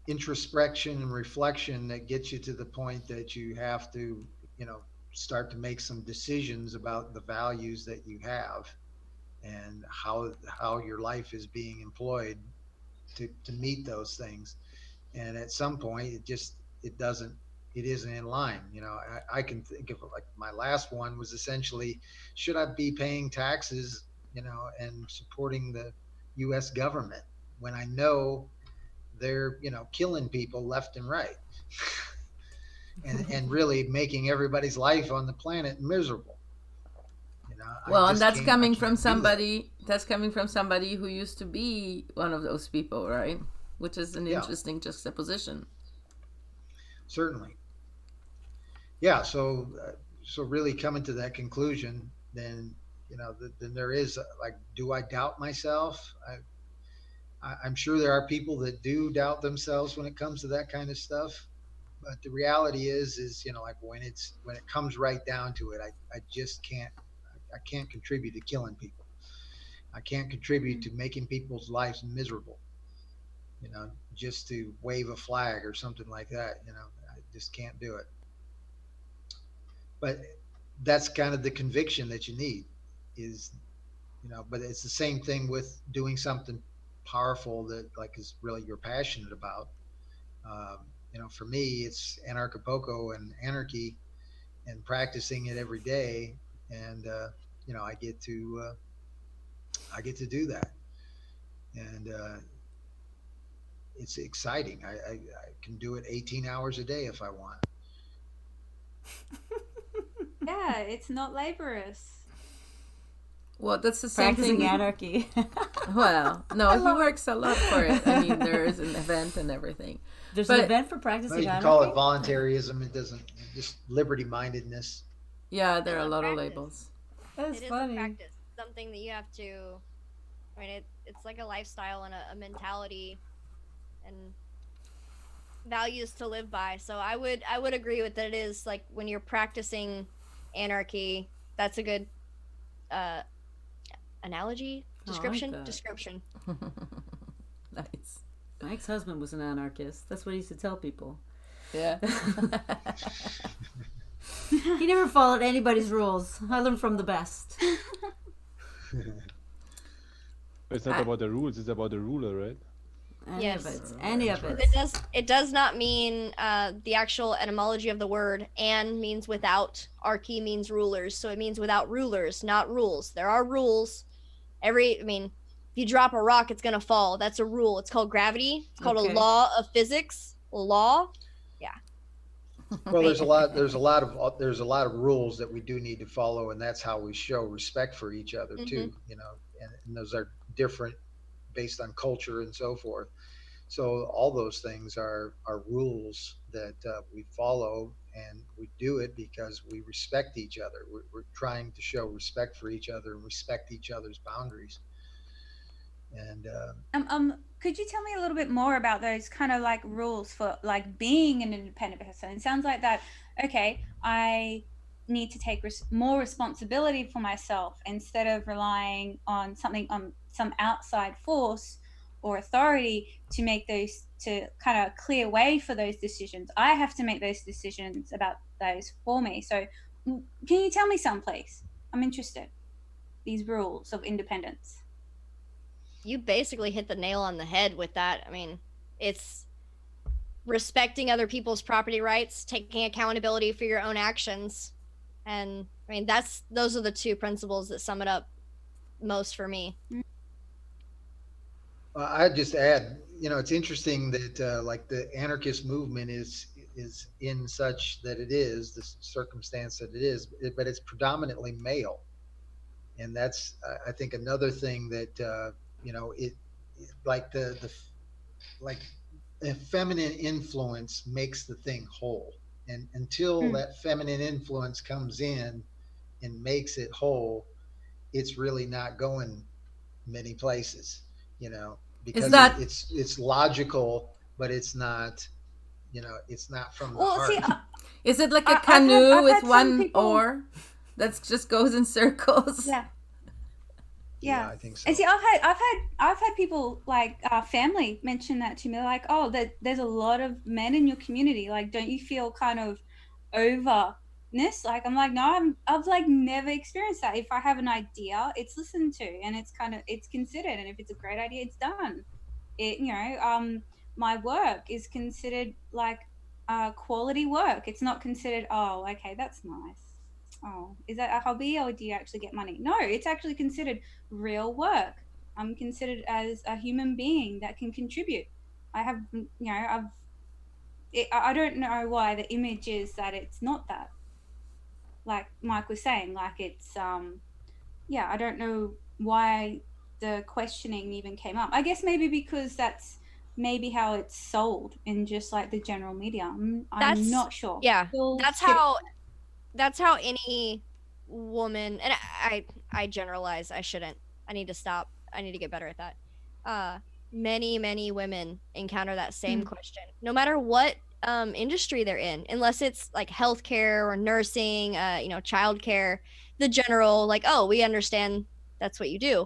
introspection and reflection that gets you to the point that you have to, you know, start to make some decisions about the values that you have and how your life is being employed to meet those things. And at some point, it doesn't it isn't in line. You know, I can think of, like, my last one was essentially, should I be paying taxes, you know, and supporting the U.S. government when I know they're, you know, killing people left and right, and really making everybody's life on the planet miserable. You know, Well, and I can't do that. that's coming from somebody who used to be one of those people, right? Which is an Yeah, interesting juxtaposition. certainly. Yeah. So really coming to that conclusion, then, you know, then there is, like, do I doubt myself? I'm sure there are people that do doubt themselves when it comes to that kind of stuff. But the reality is, you know, like, when it comes right down to it, I just I can't contribute to killing people. I can't contribute to making people's lives miserable, you know, just to wave a flag or something like that. You know, I just can't do it. But that's kind of the conviction that you need, is, you know, but it's the same thing with doing something powerful that, like, is really you're passionate about. You know, for me, it's anarchapulco and anarchy, and practicing it every day. And, you know, I get to do that. And, it's exciting. I can do it 18 hours a day if I want. Yeah, it's not laborious. Well, that's the same Practicing thing. anarchy. Well, no, he works a lot for it. I mean, there is an event and everything. There's But an event for Well, practicing you can anarchy. call it voluntarism. It doesn't, just liberty mindedness. yeah, there are a Still a lot of practice. labels. That's It is a funny. practice, something that you have to. I mean, it's like a lifestyle and a mentality and values to live by. So I would agree with that. It is like when you're practicing anarchy. That's a good uh, analogy, Oh, I like description, that. description. Nice. My ex-husband was an anarchist. That's what he used to tell people. Yeah. He never followed anybody's rules. I learned from the best. It's not about the rules; it's about the ruler, right? Any Yes. of it. Any of That's it. It does not mean the actual etymology of the word. "And" means without. "Archy" means rulers, so it means without rulers, not rules. There are rules. I mean, if you drop a rock, it's gonna fall. That's a rule. It's called gravity. It's called Okay. a law of physics. Law. Well, there's a lot of rules that we do need to follow, and that's how we show respect for each other too. You know, and those are different based on culture and so forth. So all those things are rules that we follow, and we do it because we respect each other. We're trying to show respect for each other and respect each other's boundaries. And Could you tell me a little bit more about those kind of like rules for like being an independent person? It sounds like that. Okay, I need to take more responsibility for myself instead of relying on some outside force or authority to make those, to kind of clear way for those decisions. I have to make those decisions about those for me. So, can you tell me some, please? I'm interested. These rules of independence. You basically hit the nail on the head with that. I mean, it's respecting other people's property rights, taking accountability for your own actions. And I mean, those are the two principles that sum it up most for me. I'd just add, you know, it's interesting that, like, the anarchist movement is is in such that it is the circumstance that it is, but it's predominantly male, and that's I think another thing that it like the like a feminine influence makes the thing whole, and until Mm. that feminine influence comes in and makes it whole, it's really not going many places, Is because that it's logical, but it's not from the Well, see, heart. is it like a I've canoe I've with had some one people. oar that just goes in circles? Yeah. Yeah, Yeah. I think so. And see, I've had people like family mention that to me, like, oh, that there's a lot of men in your community. Like, don't you feel kind of overness? Like, I'm like, no, I've like never experienced that. If I have an idea, it's listened to and it's considered, and if it's a great idea, it's done. My work is considered like quality work. It's not considered, oh, okay, that's nice. Oh, is that a hobby or do you actually get money? No, it's actually considered real work. I'm considered as a human being that can contribute. I have, I don't know why the image is that it's not that. Like Mike was saying, like it's, I don't know why the questioning even came up. I guess maybe because that's maybe how it's sold in just like the general media. I'm That's not sure. yeah. Still That's skeptical. how any woman, and I generalize. I shouldn't. I need to stop. I need to get better at that. Many women encounter that same question, no matter what industry they're in, unless it's like healthcare or nursing, childcare. The general, like, oh, we understand that's what you do.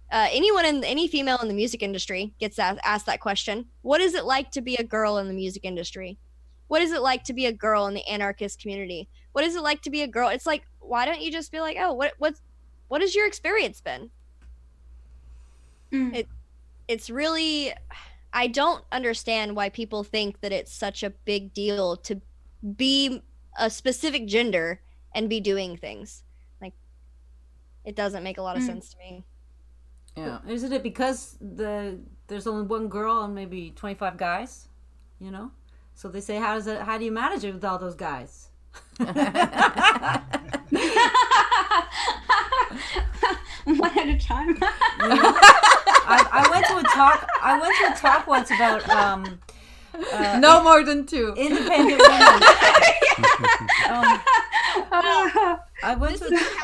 Any female in the music industry gets asked that question. What is it like to be a girl in the music industry? What is it like to be a girl in the anarchist community? What is it like to be a girl? It's like, why don't you just be like, oh, what has your experience been? It's really, I don't understand why people think that it's such a big deal to be a specific gender and be doing things. Like, it doesn't make a lot of sense to me. Yeah. Isn't it because there's only one girl and maybe 25 guys, So they say, how do you manage it with all those guys? One at a time. I went to a talk once about No more than two. independent women. I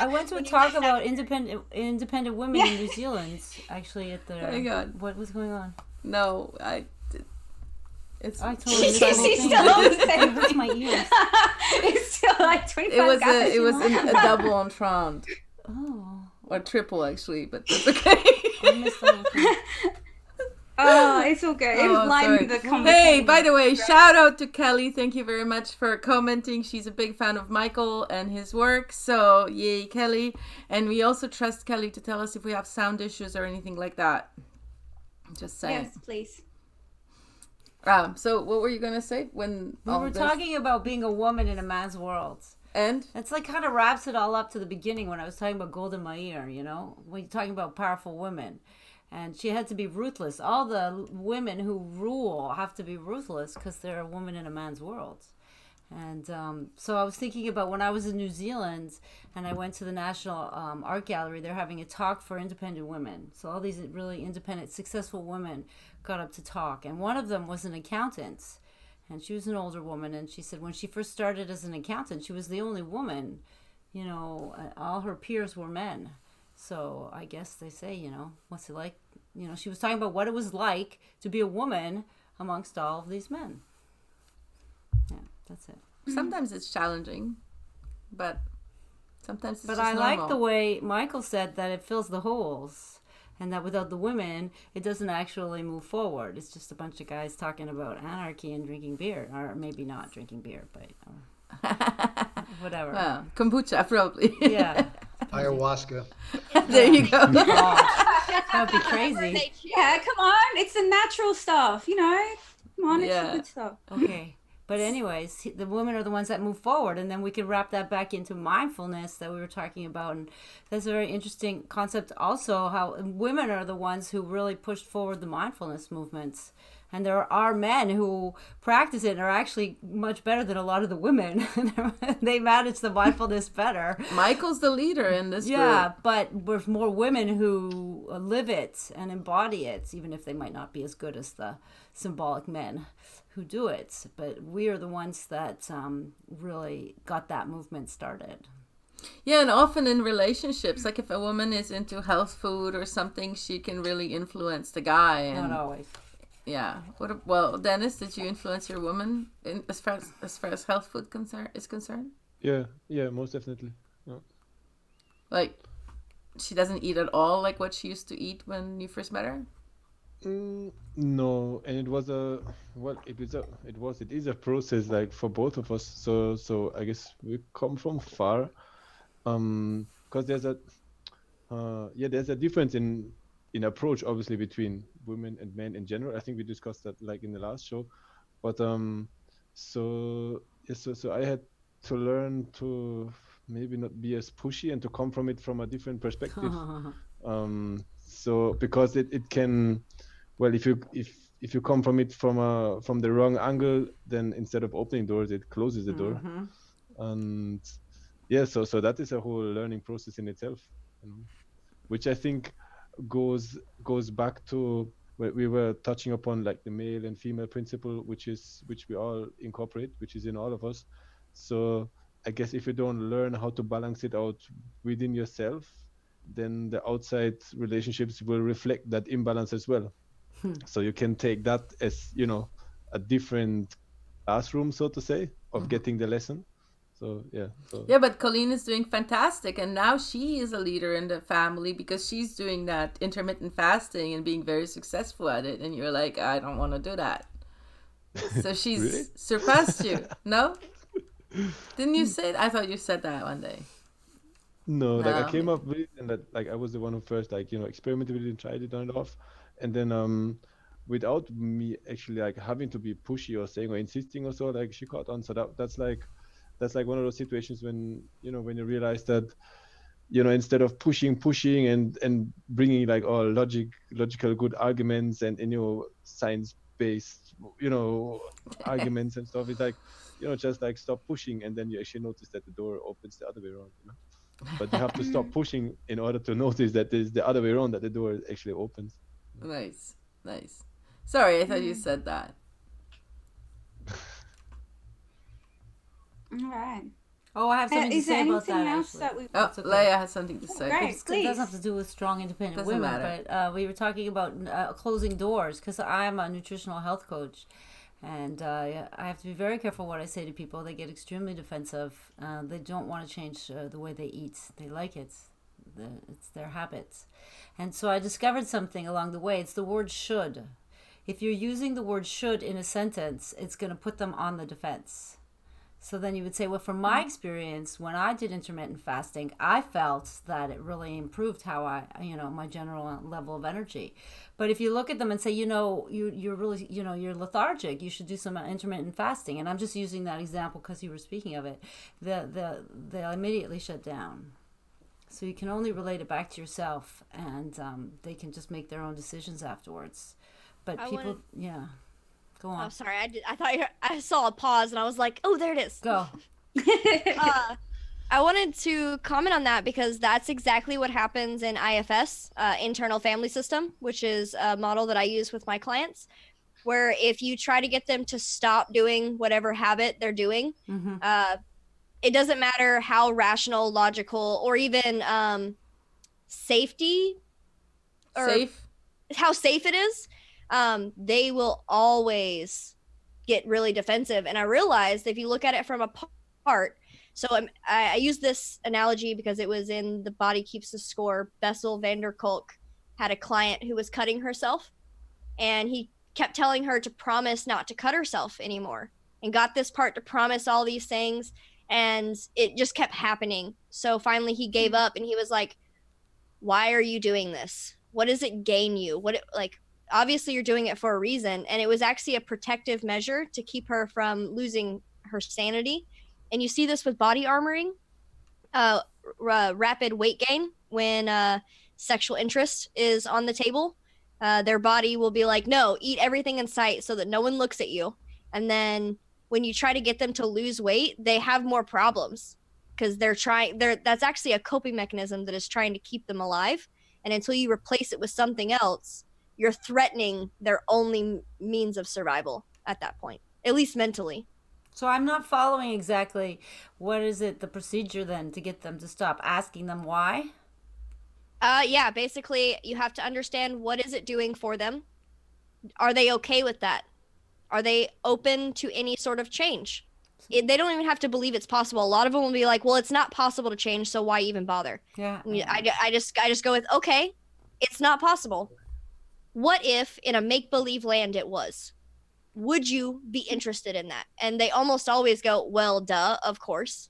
went to a talk about independent women in New Zealand. Actually, at the Hang on. what was going on? No, it's. I totally missed She's the whole thing. still on the same It hurts my ears. It's still like 25 It was guys. a double entendre Oh, or triple actually, but that's okay. I missed the whole thing. Oh, it's all good. It Oh, lightened sorry. the conversation. Hey, by the way, shout out to Kelly. Thank you very much for commenting. She's a big fan of Michael and his work. So, yay, Kelly. And we also trust Kelly to tell us if we have sound issues or anything like that. Just saying. Yes, please. So, what were you going to say when We were talking about being a woman in a man's world. And? It's like kind of wraps it all up to the beginning when I was talking about Golda Meir, when you're talking about powerful women. And she had to be ruthless. All the women who rule have to be ruthless because they're a woman in a man's world. And so I was thinking about when I was in New Zealand and I went to the National Art Gallery, they're having a talk for independent women. So all these really independent, successful women got up to talk. And one of them was an accountant. And she was an older woman. And she said when she first started as an accountant, she was the only woman. All her peers were men. So I guess they say, what's it like? She was talking about what it was like to be a woman amongst all of these men. Yeah, that's it. Sometimes it's challenging, but sometimes it's But just I normal. like the way Michael said that it fills the holes and that without the women, it doesn't actually move forward. It's just a bunch of guys talking about anarchy and drinking beer. Or maybe not drinking beer, but whatever. Well, kombucha, probably. Yeah. Ayahuasca. There you go. That would be crazy. Yeah, come on. It's the natural stuff, Come on, it's Yeah. the good stuff. Okay. But anyways, the women are the ones that move forward, and then we can wrap that back into mindfulness that we were talking about. And that's a very interesting concept also, how women are the ones who really pushed forward the mindfulness movements. And there are men who practice it and are actually much better than a lot of the women. They manage the mindfulness better. Michael's the leader in this Yeah, group. but there's more women who live it and embody it, even if they might not be as good as the symbolic men who do it. But we are the ones that really got that movement started. Yeah, and often in relationships, like if a woman is into health food or something, she can really influence the guy. And, Not always. yeah. Well, Dennis, did you influence your woman as far as health food is concerned? Yeah, most definitely. Yeah. Like, she doesn't eat at all like what she used to eat when you first met her? No, and it is a process like for both of us. So I guess we come from far, because there's a difference in approach, obviously, between women and men in general. I think we discussed that like in the last show, but so I had to learn to maybe not be as pushy and to come from it from a different perspective. So because it can, well, if you come from it from the wrong angle, then instead of opening doors, it closes the door. And yeah, so that is a whole learning process in itself, which I think goes back to what we were touching upon, like the male and female principle, which we all incorporate, which is in all of us. So I guess if you don't learn how to balance it out within yourself, then the outside relationships will reflect that imbalance as well. So you can take that as, a different classroom, so to say, of getting the lesson. So yeah. Yeah, but Colleen is doing fantastic, and now she is a leader in the family because she's doing that intermittent fasting and being very successful at it. And you're like, I don't want to do that. So she's Really? surpassed you. No? Didn't you say that? I thought you said that one day. No, like I No. came up with it, and that like I was the one who first experimented with it and tried it on and off, and then without me actually like having to be pushy or saying or insisting or so, like she caught on. So that's like one of those situations when you realize that instead of pushing and bringing like all logical good arguments and science based arguments and stuff, it's like just like stop pushing, and then you actually notice that the door opens the other way around. But you have to stop pushing in order to notice that there's the other way around, that the door actually opens. Nice. Sorry, I thought you said that. All right. Oh, I have something to Is there say about anything that. else Actually. that we? Oh, Leia has something to say. Great. It Please. doesn't have to do with strong, independent Doesn't women, matter. but we were talking about closing doors, because I'm a nutritional health coach, and I have to be very careful what I say to people. They get extremely defensive. They don't want to change the way they eat. They like it. It's their habits. And so I discovered something along the way. It's the word should. If you're using the word should in a sentence, it's going to put them on the defense. So then you would say, well, from my experience, when I did intermittent fasting, I felt that it really improved how my general level of energy. But if you look at them and say, you're really, you're lethargic, you should do some intermittent fasting. And I'm just using that example because you were speaking of it. They'll immediately shut down. So you can only relate it back to yourself, and they can just make their own decisions afterwards. But go on. Oh, sorry. I thought I saw a pause and I was like, oh, there it is. Go. I wanted to comment on that because that's exactly what happens in IFS, internal family system, which is a model that I use with my clients, where if you try to get them to stop doing whatever habit they're doing, it doesn't matter how rational, logical, or even safety or how safe it is. They will always get really defensive. And I realized if you look at it from a part, so I use this analogy because it was in The Body Keeps the Score. Bessel van der Kolk had a client who was cutting herself, and he kept telling her to promise not to cut herself anymore, and got this part to promise all these things, and it just kept happening. So finally he gave up, and he was like, why are you doing this? What does it gain you? Obviously you're doing it for a reason. And it was actually a protective measure to keep her from losing her sanity. And you see this with body armoring, rapid weight gain when sexual interest is on the table. Their body will be like, no, eat everything in sight so that no one looks at you. And then when you try to get them to lose weight, they have more problems because that's actually a coping mechanism that is trying to keep them alive. And until you replace it with something else, you're threatening their only means of survival at that point, at least mentally. So I'm not following exactly what is it, the procedure then to get them to stop, asking them why? Yeah, basically you have to understand what is it doing for them. Are they okay with that? Are they open to any sort of change? They don't even have to believe it's possible. A lot of them will be like, well, it's not possible to change, so why even bother? Yeah. I just go with, okay, it's not possible. What if in a make-believe land it was? Would you be interested in that? And they almost always go, well, duh, of course.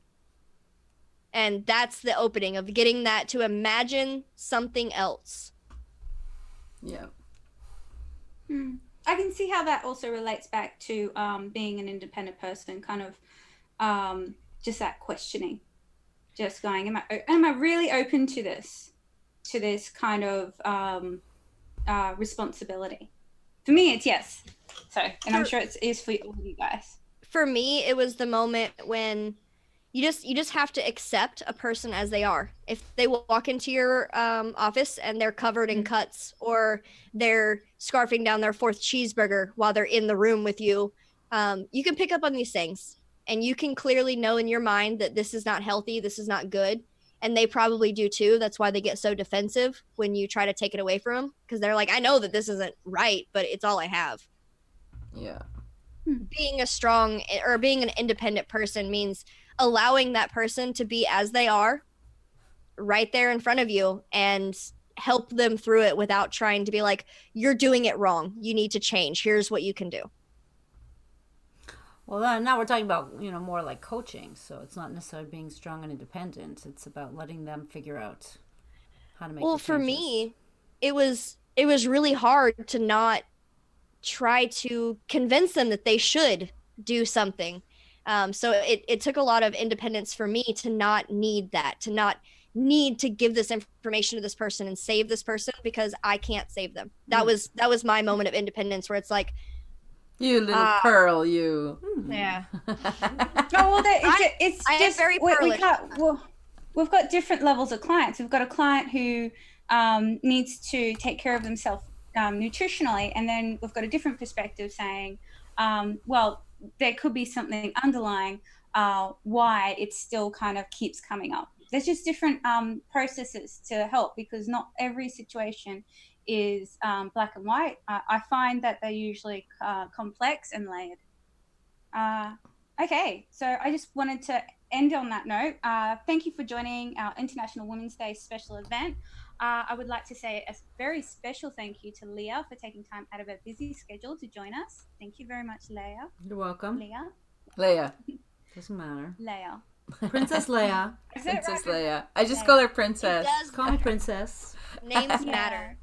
And that's the opening of getting that to imagine something else. Yeah. I can see how that also relates back to being an independent person, kind of just that questioning, just going, am I really open to this kind of responsibility? For me, it's yes. So, and I'm sure it is for all of you guys. For me, it was the moment when you just have to accept a person as they are. If they walk into your office and they're covered in cuts, or they're scarfing down their fourth cheeseburger while they're in the room with you, you can pick up on these things, and you can clearly know in your mind that this is not healthy, this is not good, and they probably do too. That's why they get so defensive when you try to take it away from them, because they're like, I know that this isn't right, but it's all I have. Yeah. Being a strong or being an independent person means allowing that person to be as they are right there in front of you and help them through it without trying to be like, you're doing it wrong, you need to change, here's what you can do. Well, now we're talking about, more like coaching. So it's not necessarily being strong and independent. It's about letting them figure out how to make Well, the for changes. me, it was really hard to not try to convince them that they should do something. So it took a lot of independence for me to not need that, to not need to give this information to this person and save this person because I can't save them. That was my moment of independence where it's like, you little pearl, you. Yeah. Oh, well, it's I just am very pearlish. We've got different levels of clients. We've got a client who needs to take care of themselves nutritionally, and then we've got a different perspective saying, well, there could be something underlying why it still kind of keeps coming up. There's just different processes to help, because not every situation is black and white. I find that they're usually complex and layered. Okay, so I just wanted to end on that note. Thank you for joining our International Women's Day special event. I would like to say a very special thank you to Leia for taking time out of her busy schedule to join us. Thank you very much, Leia. You're welcome. Leia. Doesn't matter. Leia. Princess Leia. Princess Leia. I just call her Princess. It Call me Princess. Names matter.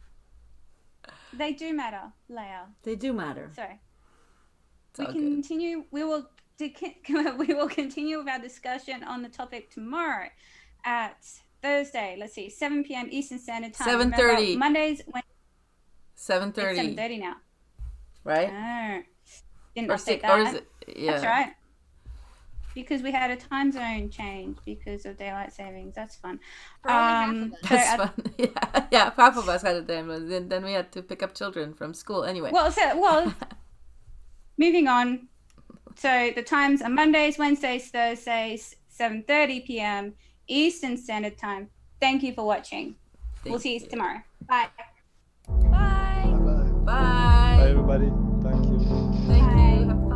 They do matter, Leia. They do matter. So We will continue with our discussion on the topic tomorrow at Thursday. Let's see, 7 p.m. Eastern Standard Time. 7:30. Mondays. 7:30. 7:30 now. Right? Oh, didn't Or update 6, that. or is it? Yeah. That's right. Because we had a time zone change because of daylight savings. That's fun. For only half of us. That's fun. Yeah, half of us had a time, and then we had to pick up children from school. Anyway. Well, moving on. So the times are Mondays, Wednesdays, Thursdays, 7:30 p.m. Eastern Standard Time. Thank you for watching. We'll see you tomorrow. Bye. Bye. Bye-bye. Bye. Bye, everybody. Thank you. Thank you.